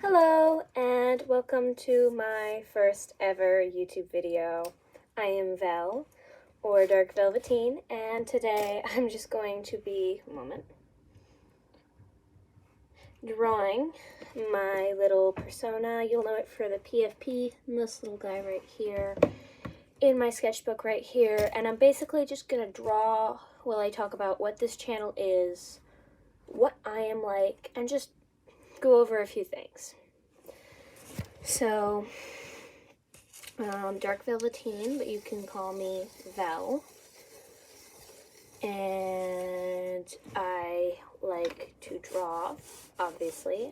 Hello and welcome to my first ever YouTube video. I am Vel, or Dark Velveteen, and today I'm just going to be, drawing my little persona. You'll know it for the PFP, and this little guy right here, in my sketchbook right here, and I'm basically just gonna draw while I talk about what this channel is, what I am like, and just go over a few things. So, Dark Velveteen, but you can call me Vel. And I like to draw, obviously.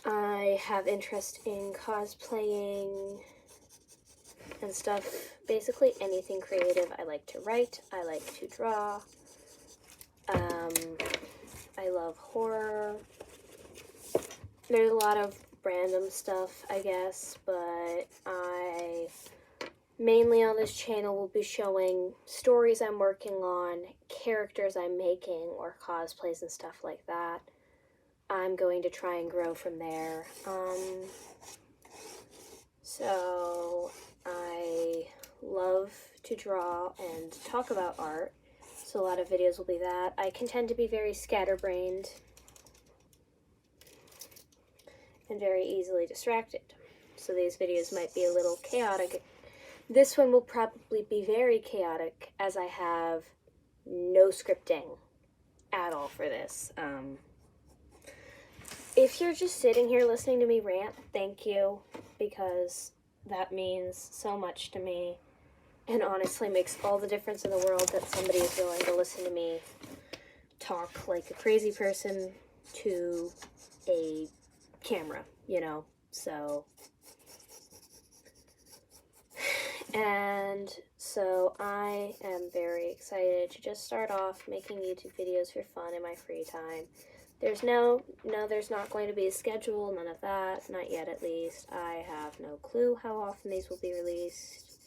I have interest in cosplaying and stuff. Basically anything creative. I like to write. I like to draw. I love horror. There's a lot of random stuff, I guess, but I mainly on this channel will be showing stories I'm working on, characters I'm making, or cosplays and stuff like that. I'm going to try and grow from there. So I love to draw and talk about art, so a lot of videos will be that. I can tend to be very scatterbrained and very easily distracted, so these videos might be a little chaotic. This one will probably be very chaotic, as I have no scripting at all for this. If you're just sitting here listening to me rant, thank you, because that means so much to me, and honestly makes all the difference in the world that somebody is willing to listen to me talk like a crazy person to a camera, you know, so. And so I am very excited to just start off making YouTube videos for fun in my free time. There's there's not going to be a schedule, none of that, not yet at least. I have no clue how often these will be released,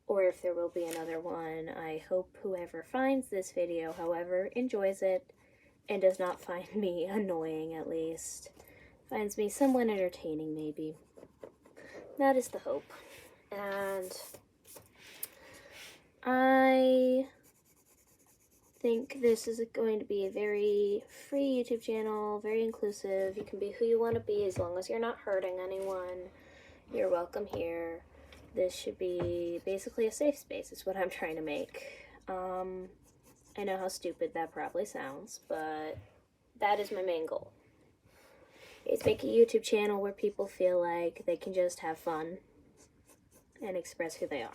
or if there will be another one. I hope whoever finds this video, however, enjoys it, and does not find me annoying at least. Finds me somewhat entertaining, maybe. That is the hope. And I think this is going to be a very free YouTube channel, very inclusive. You can be who you want to be as long as you're not hurting anyone. You're welcome here. This should be basically a safe space is what I'm trying to make. I know how stupid that probably sounds, but that is my main goal. Is make a YouTube channel where people feel like they can just have fun and express who they are.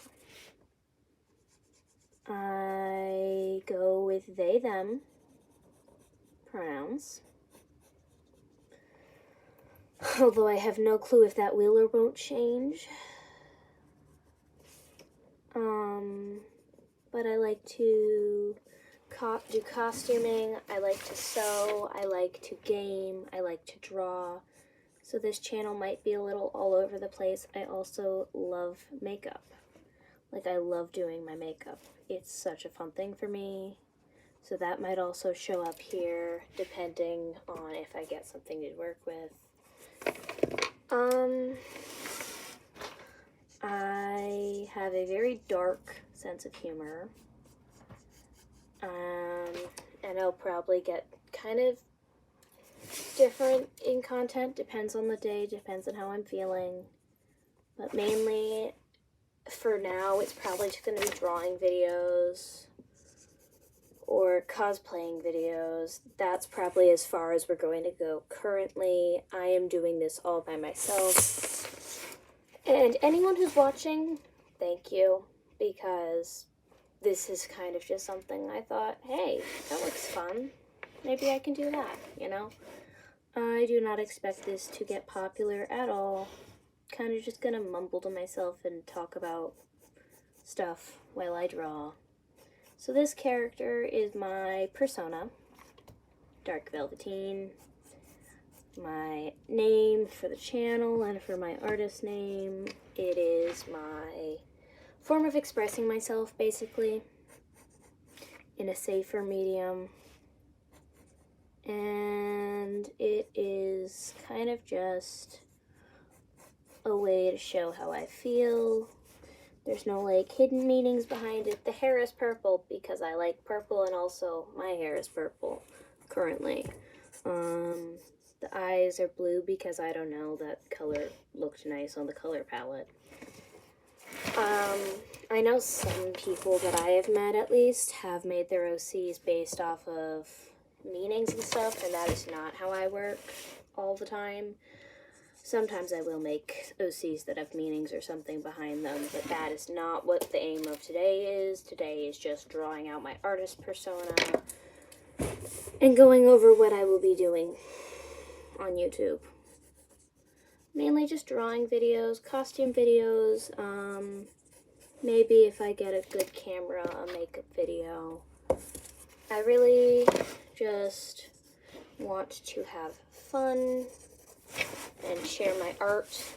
I go with they, them pronouns. Although I have no clue if that will or won't change. But I like to do costuming, I like to sew, I like to game, I like to draw. So this channel might be a little all over the place. I also love makeup. Like, I love doing my makeup. It's such a fun thing for me. So that might also show up here, depending on if I get something to work with. I have a very dark sense of humor. And I'll probably get kind of different in content, depends on the day, depends on how I'm feeling. But mainly, for now, it's probably just going to be drawing videos or cosplaying videos. That's probably as far as we're going to go currently. I am doing this all by myself. And anyone who's watching, thank you, because this is kind of just something I thought, hey, that looks fun. Maybe I can do that, you know? I do not expect this to get popular at all. Kind of just gonna mumble to myself and talk about stuff while I draw. So this character is my persona, Dark Velveteen. My name for the channel and for my artist name, it is my form of expressing myself, basically, in a safer medium. And it is kind kind of just a way to show how I feel. There's no like hidden meanings behind it. The hair is purple because I like purple, and also my hair is purple currently. The eyes are blue because I don't know, that color looked nice on the color palette. I know some people that I have met, at least, have made their OCs based off of meanings and stuff, and that is not how I work all the time. Sometimes I will make OCs that have meanings or something behind them, but that is not what the aim of today is. Today is just drawing out my artist persona and going over what I will be doing on YouTube. Mainly just drawing videos, costume videos, maybe if I get a good camera, a makeup video. I really just want to have fun and share my art.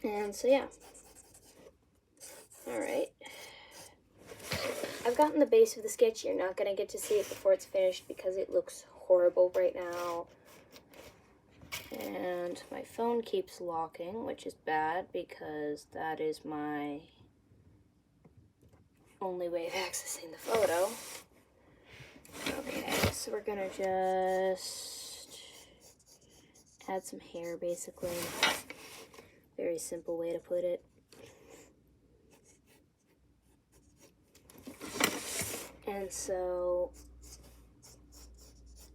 And so yeah. Alright. I've gotten the base of the sketch. You're not going to get to see it before it's finished because it looks horrible right now. And my phone keeps locking, which is bad because that is my only way of accessing the photo. Okay, so we're gonna just add some hair, basically. Very simple way to put it. And so,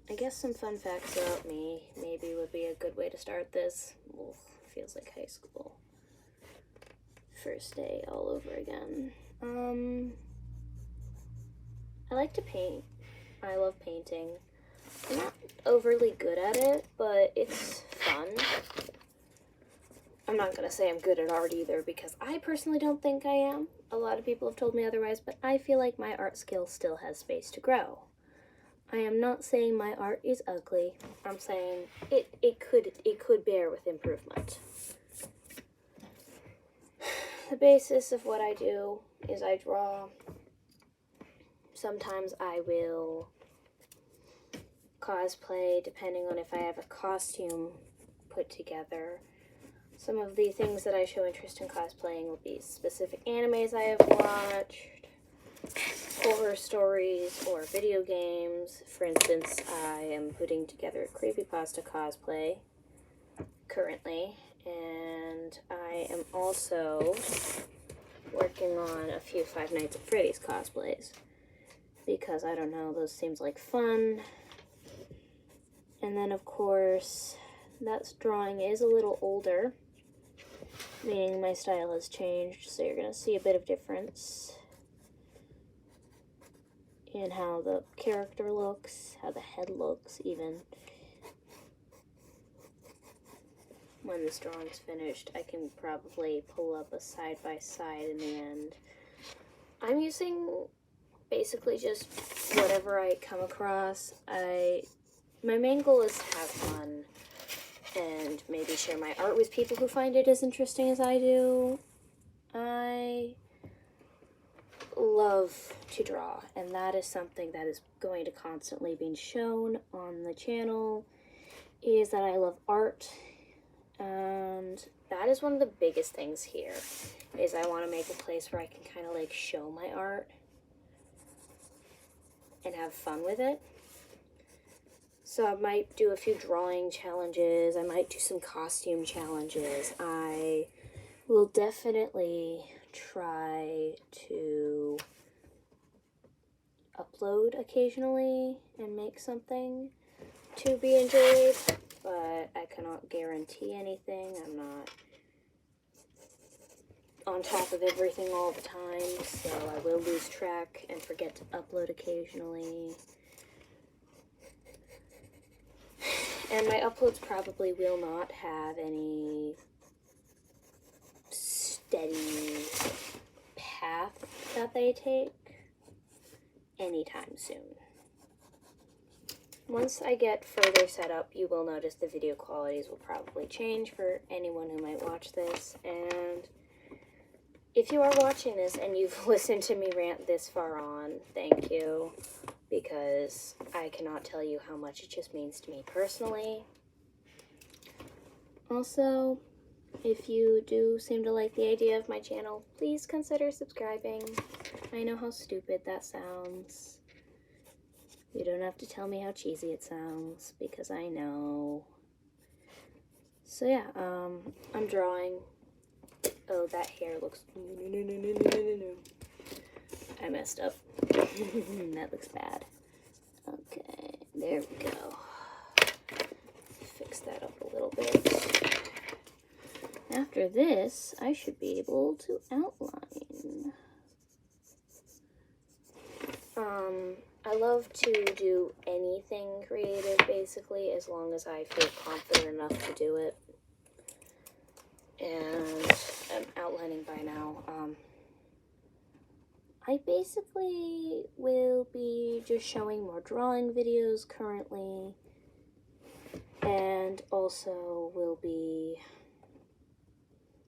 I guess some fun facts about me maybe would be a good way to start this. Ugh, feels like high school. First day all over again. I like to paint. I love painting. I'm not overly good at it, but it's fun. I'm not gonna say I'm good at art either, because I personally don't think I am. A lot of people have told me otherwise, but I feel like my art skill still has space to grow. I am not saying my art is ugly. I'm saying it could bear with improvement. The basis of what I do is I draw. Sometimes I will cosplay, depending on if I have a costume put together. Some of the things that I show interest in cosplaying will be specific animes I have watched, horror stories, or video games. For instance, I am putting together a creepypasta cosplay currently, and I am also working on a few Five Nights at Freddy's cosplays, because I don't know, those seems like fun. And then of course, that drawing is a little older, meaning my style has changed, so you're gonna see a bit of difference in how the character looks, how the head looks even. When this drawing's finished, I can probably pull up a side-by-side in the end. I'm using basically just whatever I come across. My main goal is to have fun and maybe share my art with people who find it as interesting as I do. I love to draw, and that is something that is going to constantly be shown on the channel, is that I love art. And that is one of the biggest things here, is I want to make a place where I can kind of like show my art and have fun with it. So I might do a few drawing challenges, I might do some costume challenges. I will definitely try to upload occasionally and make something to be enjoyed, but I cannot guarantee anything. I'm not on top of everything all the time, so I will lose track and forget to upload occasionally. And my uploads probably will not have any steady path that they take anytime soon. Once I get further set up, you will notice the video qualities will probably change for anyone who might watch this. And if you are watching this and you've listened to me rant this far on, thank you, because I cannot tell you how much it just means to me personally. Also, if you do seem to like the idea of my channel, please consider subscribing. I know how stupid that sounds. You don't have to tell me how cheesy it sounds, because I know. So yeah, I'm drawing. Oh, that hair looks... No. I messed up. That looks bad. Okay, there we go. Fix that up a little bit. After this, I should be able to outline. I love to do anything creative, basically, as long as I feel confident enough to do it. And I'm outlining by now. I basically will be just showing more drawing videos currently, and also will be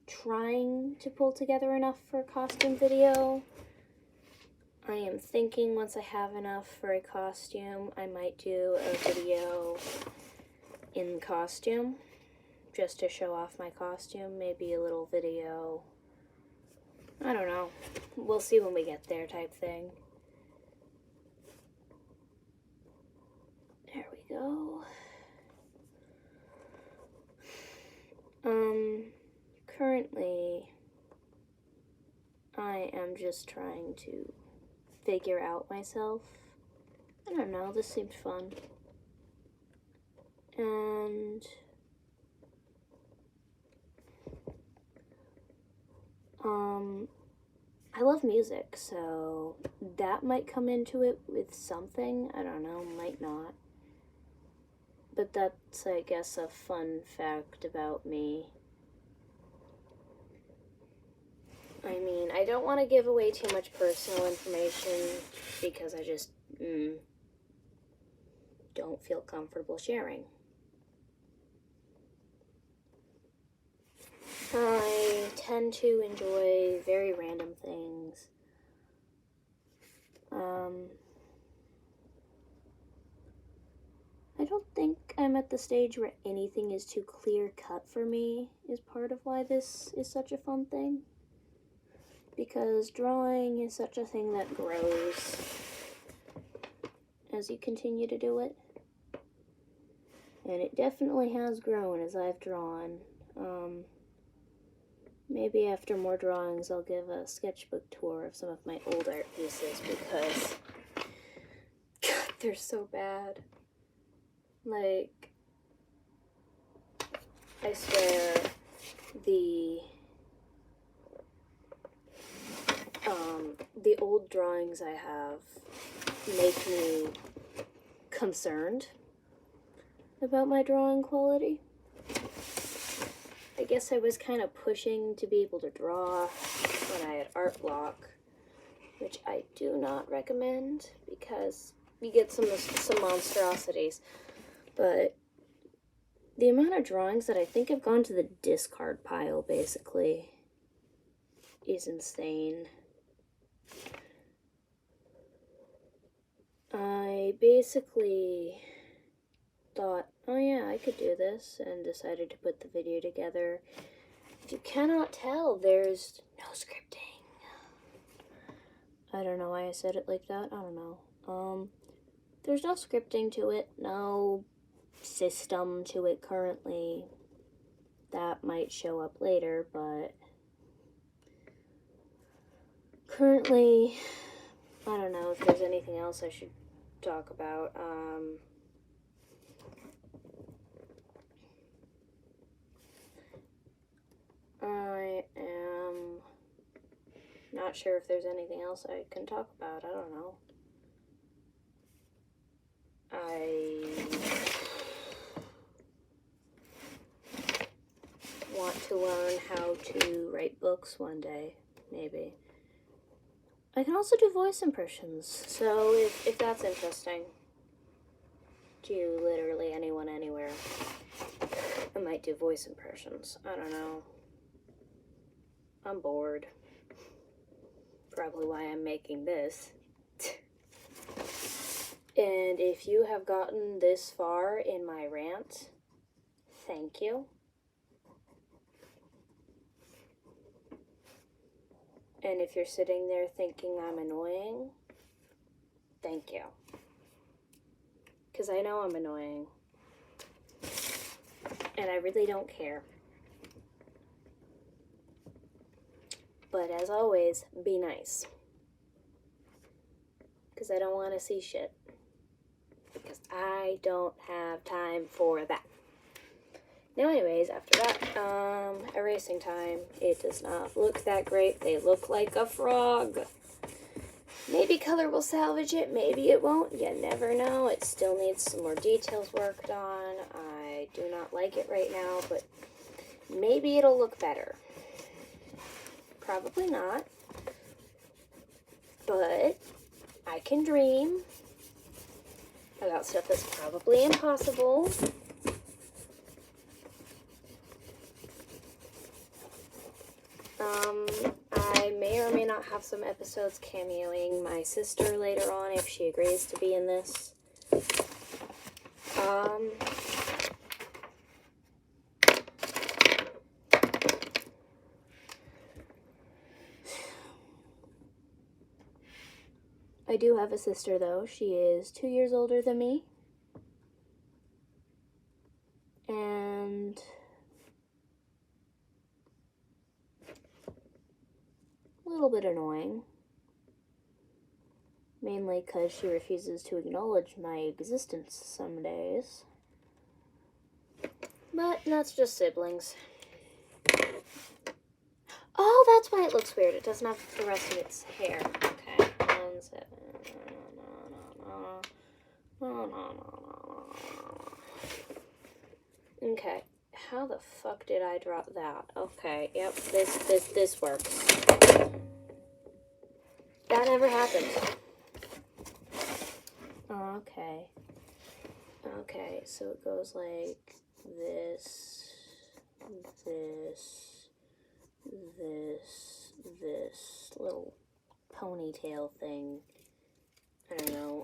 trying to pull together enough for a costume video. I am thinking once I have enough for a costume, I might do a video in costume, just to show off my costume, maybe a little video. I don't know. We'll see when we get there type thing. There we go. Currently, I am just trying to figure out myself. I don't know, this seemed fun. And I love music, so that might come into it with something. I don't know, might not. But that's, I guess, a fun fact about me. I mean, I don't want to give away too much personal information because I just don't feel comfortable sharing. I tend to enjoy very random things. I don't think I'm at the stage where anything is too clear-cut for me, is part of why this is such a fun thing. Because drawing is such a thing that grows as you continue to do it. And it definitely has grown as I've drawn. Maybe after more drawings I'll give a sketchbook tour of some of my old art pieces because God, they're so bad. Like, I swear, the old drawings I have make me concerned about my drawing quality. I guess I was kind of pushing to be able to draw when I had art block, which I do not recommend because you get some monstrosities. But the amount of drawings that I think have gone to the discard pile, basically, is insane. I basically thought, oh yeah, I could do this, and decided to put the video together. If you cannot tell, there's no scripting. I don't know why I said it like that, I don't know. There's no scripting to it, no system to it currently. That might show up later, but currently, I don't know if there's anything else I should talk about. I am not sure if there's anything else I can talk about. I don't know. I want to learn how to write books one day, maybe. I can also do voice impressions, so if that's interesting to literally anyone, anywhere, I might do voice impressions. I don't know. I'm bored. Probably why I'm making this. And if you have gotten this far in my rant, thank you. And if you're sitting there thinking I'm annoying, thank you. Because I know I'm annoying. And I really don't care. But as always, be nice. Because I don't want to see shit. Because I don't have time for that. Now anyways, after that, erasing time. It does not look that great. They look like a frog. Maybe color will salvage it, maybe it won't. You never know. It still needs some more details worked on. I do not like it right now, but maybe it'll look better. Probably not. But I can dream about stuff that's probably impossible. I may or may not have some episodes cameoing my sister later on if she agrees to be in this. I do have a sister though. She is 2 years older than me. And a little bit annoying. Mainly because she refuses to acknowledge my existence some days. But that's just siblings. Oh, that's why it looks weird. It doesn't have the rest of its hair. Okay. 1 second. Okay. How the fuck did I drop that? Okay. Yep. This works. That never happened. Okay. Okay. So it goes like this, this little ponytail thing. I don't know,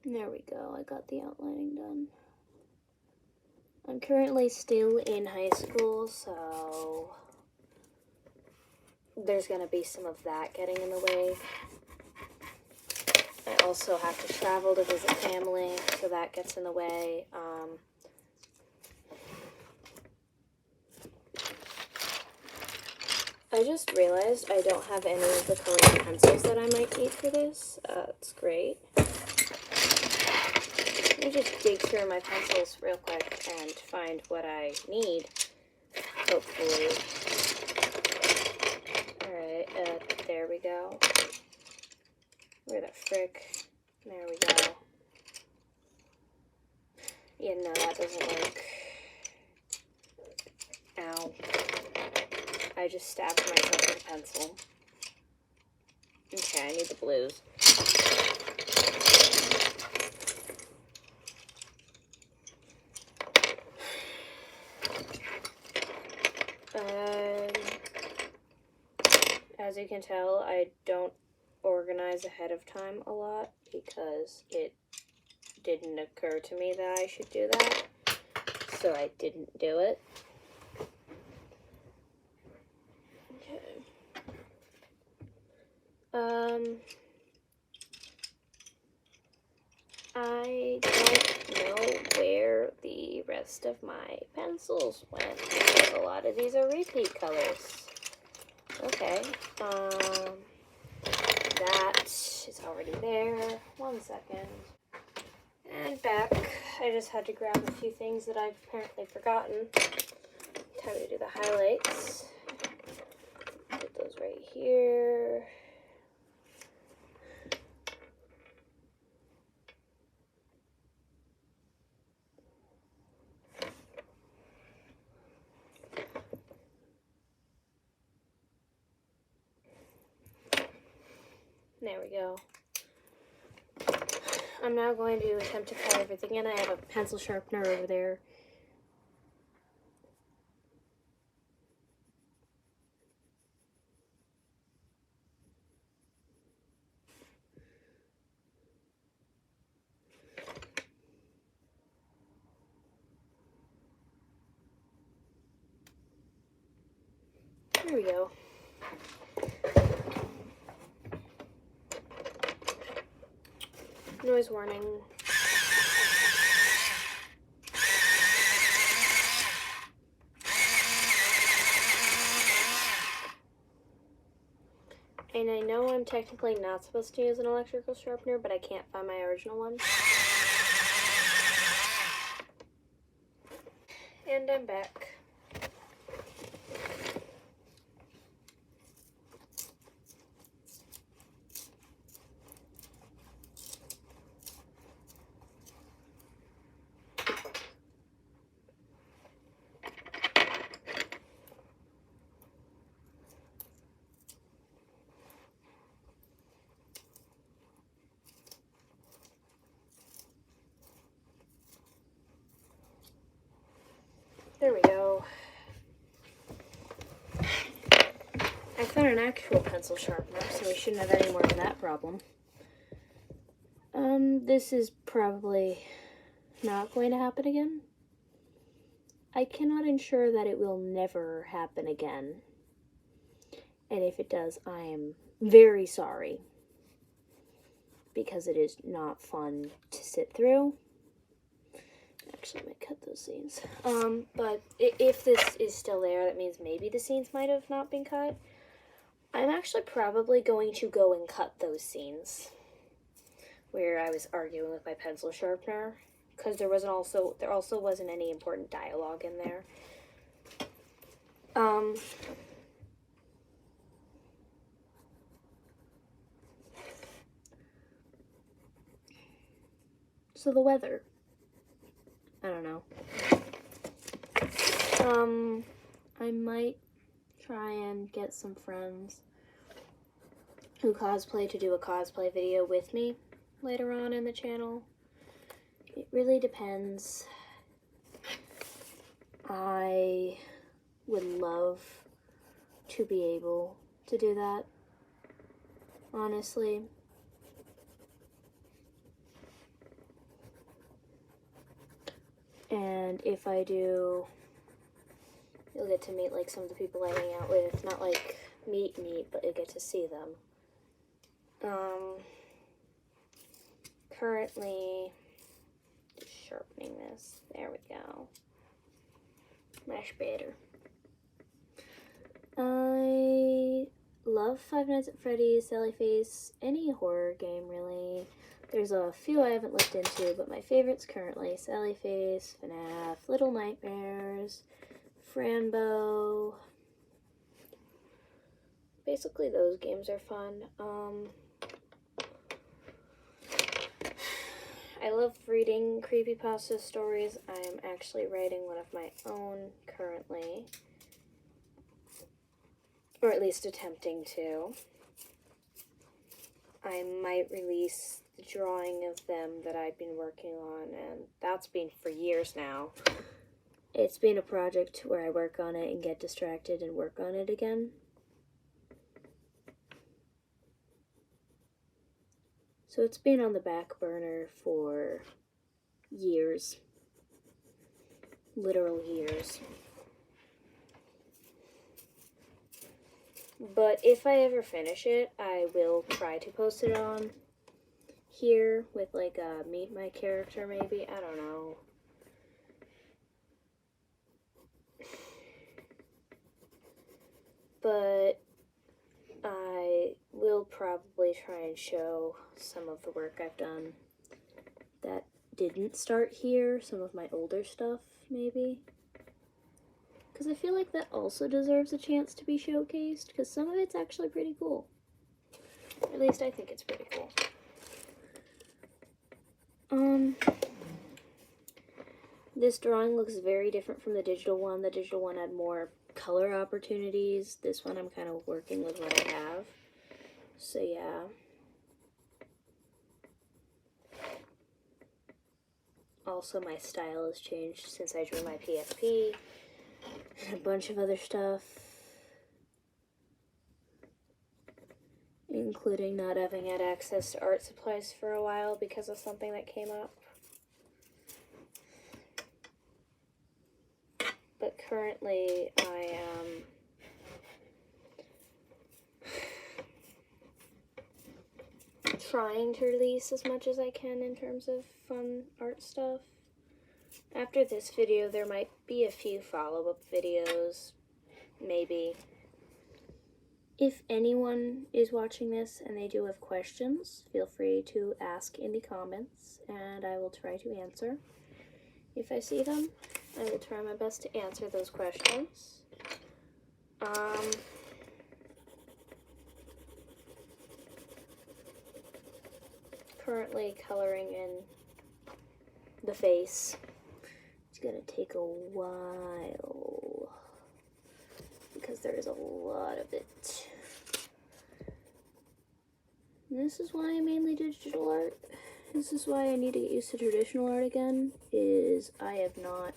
there we go. I got the outlining done. I'm currently still in high school, so there's gonna be some of that getting in the way. I also have to travel to visit family, so that gets in the way. I just realized I don't have any of the coloring pencils that I might need for this. That's great. Let me just dig through my pencils real quick and find what I need, hopefully. Alright, there we go. Where the frick? There we go. Yeah, no, that doesn't work. Ow. I just stabbed myself with a pencil. Okay, I need the blues. As you can tell, I don't organize ahead of time a lot because it didn't occur to me that I should do that, so I didn't do it. Okay. I don't know where the rest of my pencils went, because a lot of these are repeat colors. Okay, that is already there. 1 second. And back. I just had to grab a few things that I've apparently forgotten. Time to do the highlights. Put those right here. There we go. I'm now going to attempt to cut everything in. I have a pencil sharpener over there. There we go. Noise warning. And I know I'm technically not supposed to use an electrical sharpener, but I can't find my original one. And I'm back. There we go. I found an actual pencil sharpener, so we shouldn't have any more of that problem. This is probably not going to happen again. I cannot ensure that it will never happen again. And if it does, I am very sorry. Because it is not fun to sit through. Actually, I might cut those scenes. But if this is still there, that means maybe the scenes might have not been cut. I'm actually probably going to go and cut those scenes where I was arguing with my pencil sharpener, because there also wasn't any important dialogue in there. So the weather. I don't know. I might try and get some friends who cosplay to do a cosplay video with me later on in the channel. It really depends. I would love to be able to do that, honestly. And if I do, you'll get to meet like some of the people I hang out with. Not like meet, but you'll get to see them. Currently, just sharpening this. There we go. Much better. I love Five Nights at Freddy's, Sally Face, any horror game really. There's a few I haven't looked into, but my favorites currently, Sally Face, FNAF, Little Nightmares, Franbo. Basically those games are fun. I love reading creepypasta stories. I am actually writing one of my own currently. Or at least attempting to. I might release the drawing of them that I've been working on, and that's been for years now. It's been a project where I work on it and get distracted and work on it again. So it's been on the back burner for years. Literal years. But if I ever finish it, I will try to post it on here with like a meet my character maybe. I don't know. But I will probably try and show some of the work I've done that didn't start here. Some of my older stuff, maybe. Because I feel like that also deserves a chance to be showcased, because some of it's actually pretty cool. At least I think it's pretty cool. This drawing looks very different from the digital one. The digital one had more color opportunities. This one I'm kind of working with what I have. So yeah. also my style has changed since I drew my PSP and a bunch of other stuff, including not having had access to art supplies for a while because of something that came up. But currently I am trying to release as much as I can in terms of fun art stuff. After this video, there might be a few follow-up videos, maybe. If anyone is watching this and they do have questions, feel free to ask in the comments, and I will try to answer. If I see them, I will try my best to answer those questions. Currently coloring in the face. It's gonna take a while because there's a lot of it. And this is why I mainly do digital art. This is why I need to get used to traditional art again, is I have not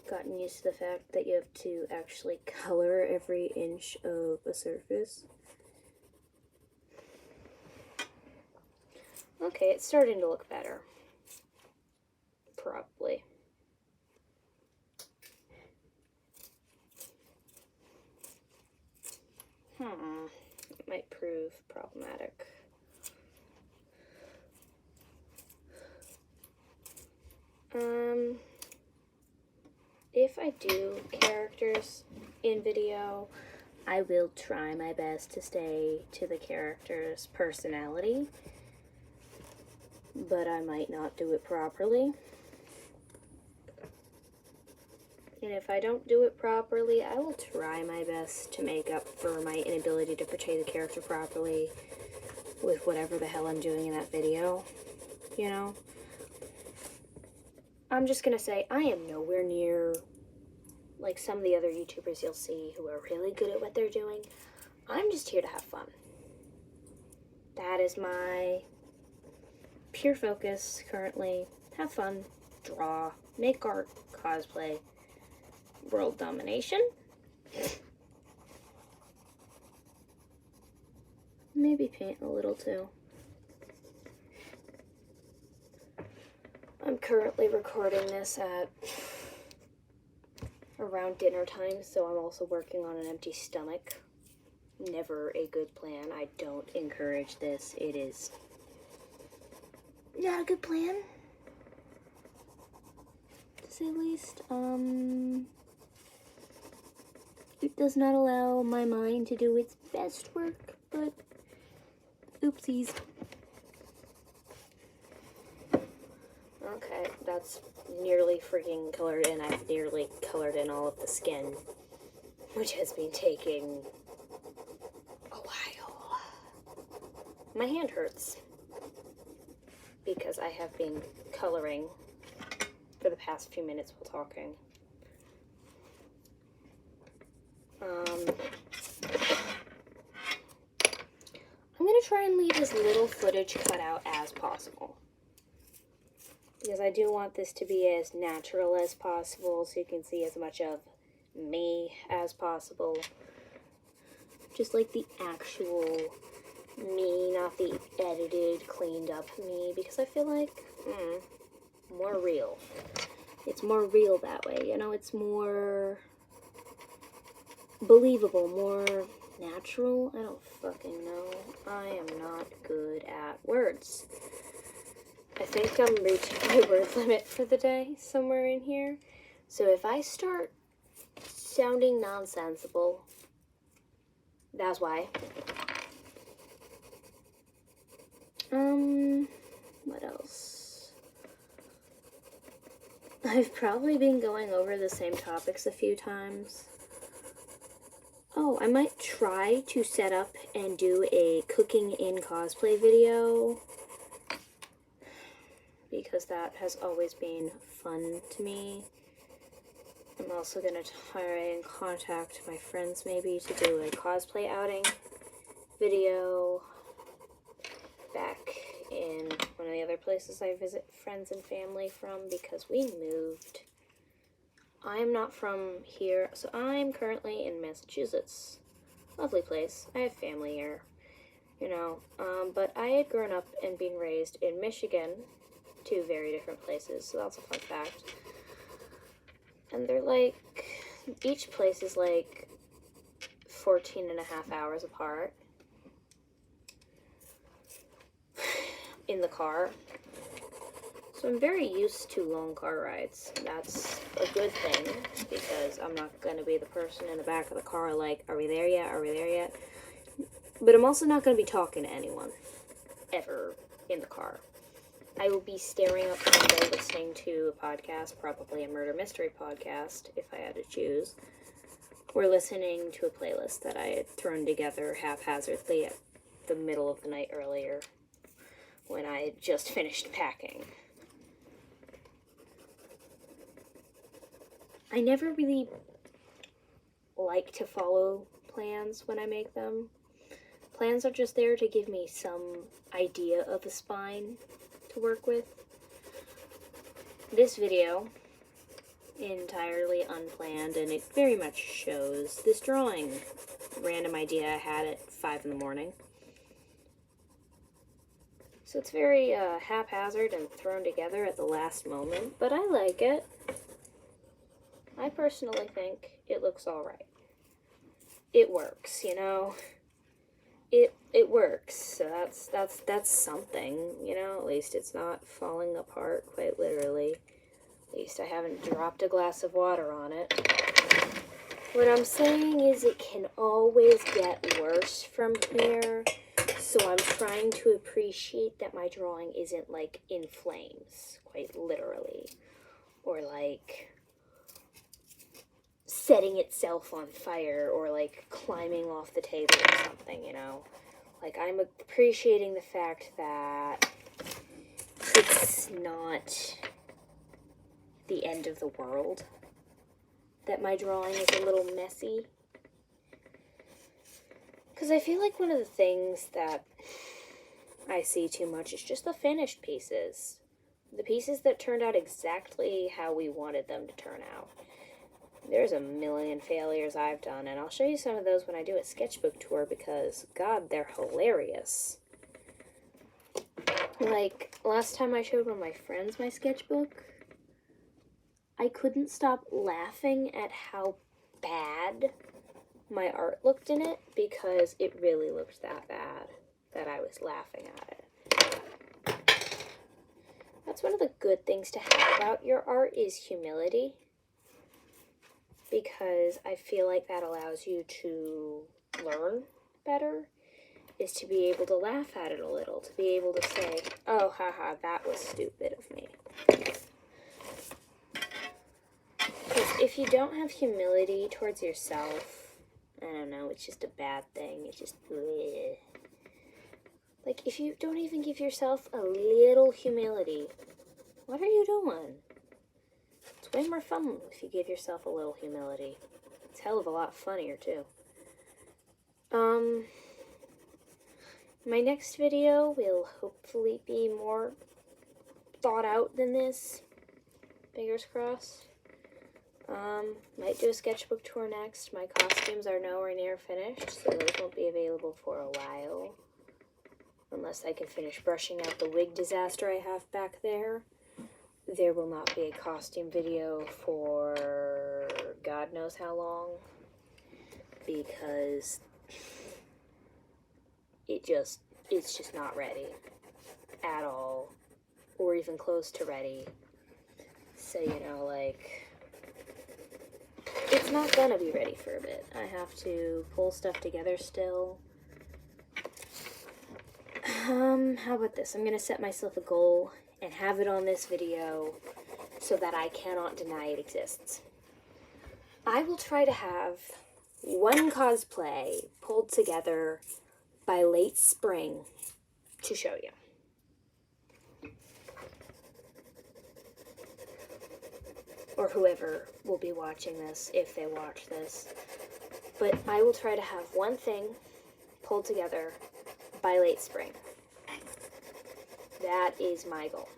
gotten used to the fact that you have to actually color every inch of a surface. Okay, it's starting to look better. Probably. It might prove problematic. If I do characters in video, I will try my best to stay to the character's personality, but I might not do it properly. And if I don't do it properly, I will try my best to make up for my inability to portray the character properly with whatever the hell I'm doing in that video, you know? I'm just gonna say, I am nowhere near like some of the other YouTubers you'll see who are really good at what they're doing. I'm just here to have fun. That is my pure focus currently. Have fun, draw, make art, cosplay, world domination. Maybe paint a little too. I'm currently recording this at around dinner time, so I'm also working on an empty stomach. Never a good plan. I don't encourage this. It is not a good plan, to say the least. It does not allow my mind to do its best work, but oopsies. Okay, that's nearly freaking colored in. I've nearly colored in all of the skin, which has been taking a while. My hand hurts because I have been coloring for the past few minutes while talking. I'm going to try and leave as little footage cut out as possible, because I do want this to be as natural as possible, so you can see as much of me as possible. Just like the actual me, not the edited, cleaned up me, because I feel like, more real. It's more real that way, you know, it's more believable, more natural. I don't fucking know. I am not good at words. I think I'm reaching my word limit for the day, somewhere in here. So if I start sounding nonsensical, that's why. What else? I've probably been going over the same topics a few times. Oh, I might try to set up and do a cooking in cosplay video, because that has always been fun to me. I'm also going to try and contact my friends maybe to do a cosplay outing video back in one of the other places I visit friends and family from because we moved. I'm not from here, so I'm currently in Massachusetts. Lovely place. I have family here, but I had grown up and been raised in Michigan, two very different places, so that's a fun fact. And they're like, each place is like 14 and a half hours apart in the car. So I'm very used to long car rides. That's a good thing because I'm not going to be the person in the back of the car like, are we there yet? Are we there yet? But I'm also not going to be talking to anyone ever in the car. I will be staring up the window listening to a podcast, probably a murder mystery podcast, if I had to choose, or listening to a playlist that I had thrown together haphazardly at the middle of the night earlier when I had just finished packing. I never really like to follow plans when I make them. Plans are just there to give me some idea of a spine to work with. This video, entirely unplanned, and it very much shows this drawing. Random idea I had at 5 in the morning. So it's very haphazard and thrown together at the last moment, but I like it. I personally think it looks alright. It works, It works, so that's something, at least it's not falling apart quite literally. At least I haven't dropped a glass of water on it. What I'm saying is it can always get worse from here, so I'm trying to appreciate that my drawing isn't like in flames, quite literally, or like setting itself on fire, or like climbing off the table or something, Like, I'm appreciating the fact that it's not the end of the world, that my drawing is a little messy. Because I feel like one of the things that I see too much is just the finished pieces. The pieces that turned out exactly how we wanted them to turn out. There's a million failures I've done, and I'll show you some of those when I do a sketchbook tour because, God, they're hilarious. Like, last time I showed one of my friends my sketchbook, I couldn't stop laughing at how bad my art looked in it because it really looked that bad that I was laughing at it. That's one of the good things to have about your art is humility. Because I feel like that allows you to learn better, is to be able to laugh at it a little, to be able to say, oh, haha, that was stupid of me. Because if you don't have humility towards yourself, I don't know, it's just a bad thing. It's just, bleh. Like, if you don't even give yourself a little humility, what are you doing? It's way more fun if you give yourself a little humility. It's a hell of a lot funnier, too. My next video will hopefully be more thought out than this. Fingers crossed. Might do a sketchbook tour next. My costumes are nowhere near finished, so those won't be available for a while. Unless I can finish brushing out the wig disaster I have back there. There will not be a costume video for God knows how long, because it's just not ready at all, or even close to ready. So, it's not gonna be ready for a bit. I have to pull stuff together still. How about this? I'm gonna set myself a goal and have it on this video so that I cannot deny it exists. I will try to have one cosplay pulled together by late spring to show you. Or whoever will be watching this, if they watch this. But I will try to have one thing pulled together by late spring. That is my goal.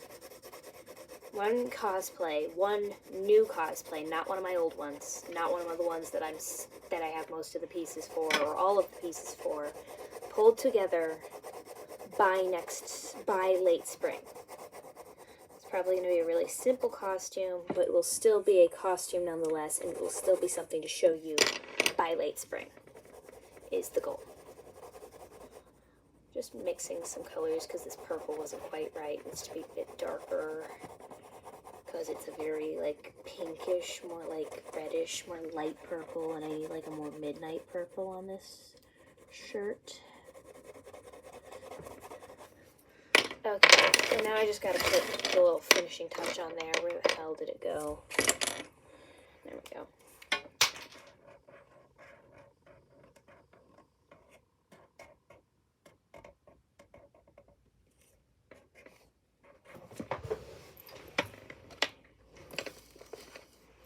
One cosplay, one new cosplay, not one of my old ones, not one of the ones that I have most of the pieces for or all of the pieces for, pulled together by late spring. It's probably going to be a really simple costume, but it will still be a costume nonetheless, and it will still be something to show you by late spring, is the goal. Just mixing some colors because this purple wasn't quite right. It needs to be a bit darker because it's a very like pinkish, more like reddish, more light purple, and I need like a more midnight purple on this shirt. Okay, and now I just gotta put the little finishing touch on there. Where the hell did it go? There we go.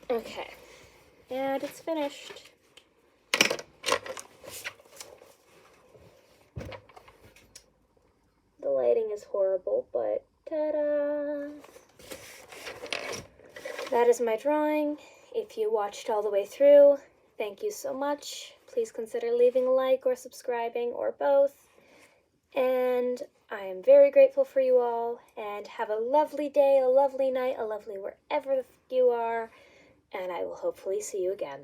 Okay, and it's finished. The lighting is horrible, but ta-da! That is my drawing. If you watched all the way through, thank you so much. Please consider leaving a like or subscribing or both. And I am very grateful for you all, and have a lovely day, a lovely night, a lovely wherever you are, and I will hopefully see you again.